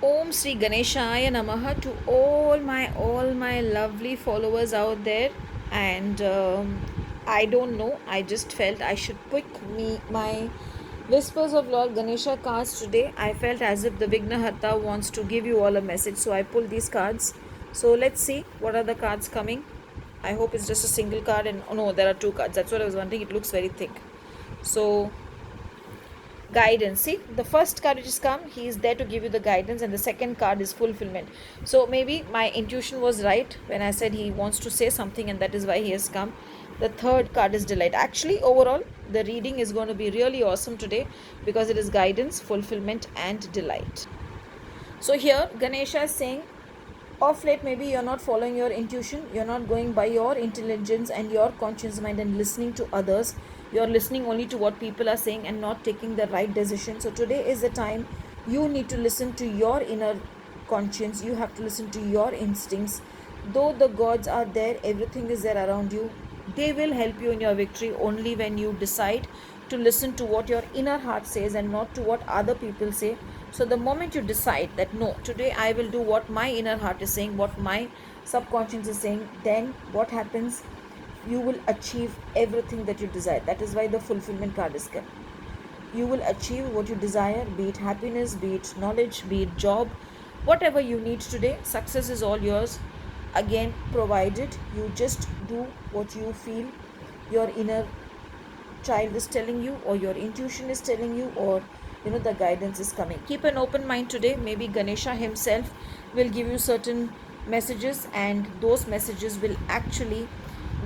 Om Sri Ganeshaya Namaha to all my lovely followers out there. And I don't know, I just felt I should pick my Whispers of Lord Ganesha cards today. I felt as if the Vignaharta wants to give you all a message, so I pulled these cards. So let's see what are the cards coming. I hope it's just a single card, and oh no, there are two cards. That's what I was wondering. It looks very thick. So guidance. See, the first card which has come, he is there to give you the guidance, and the second card is fulfillment. So maybe my intuition was right when I said he wants to say something, and that is why he has come. The third card is delight. Actually, overall, the reading is going to be really awesome today because it is guidance, fulfillment, and delight. So here, Ganesha is saying, of late maybe you're not following your intuition, you're not going by your intelligence and your conscious mind and listening to others, you're listening only to what people are saying and not taking the right decision. So today is the time you need to listen to your inner conscience, you have to listen to your instincts. Though the gods are there, everything is there around you, they will help you in your victory only when you decide to listen to what your inner heart says and not to what other people say. So the moment you decide that no, today I will do what my inner heart is saying, what my subconscious is saying, then what happens? You will achieve everything that you desire. That is why the fulfillment card is kept. You will achieve what you desire, be it happiness, be it knowledge, be it job, whatever you need today. Success is all yours. Again, provided you just do what you feel your inner child is telling you, or your intuition is telling you, or the guidance is coming. Keep an open mind today. Maybe Ganesha himself will give you certain messages, and those messages will actually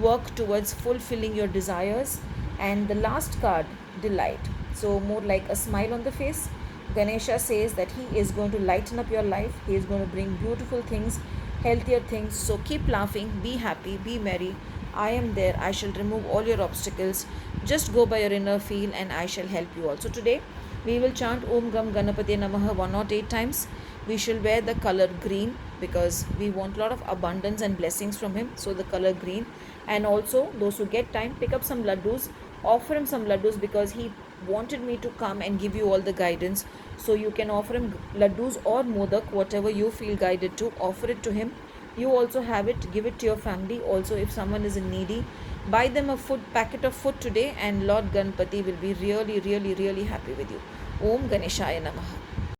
work towards fulfilling your desires. And the last card, delight, so more like a smile on the face. Ganesha says that he is going to lighten up your life, he is going to bring beautiful things, healthier things. So keep laughing, be happy, be merry. I am there. I shall remove all your obstacles. Just go by your inner feel, and I shall help you also. Today, we will chant Om Gam Ganapati Namaha 108 times. We shall wear the color green because we want a lot of abundance and blessings from him. So, the color green. And also, those who get time, pick up some laddus, offer him some laddus because he wanted me to come and give you all the guidance. So, you can offer him laddus or modak, whatever you feel guided to, offer it to him. You also have it, give it to your family. Also, if someone is in needy, buy them a packet of food today, and Lord Ganpati will be really, really, really happy with you. Om Ganeshaya Namaha.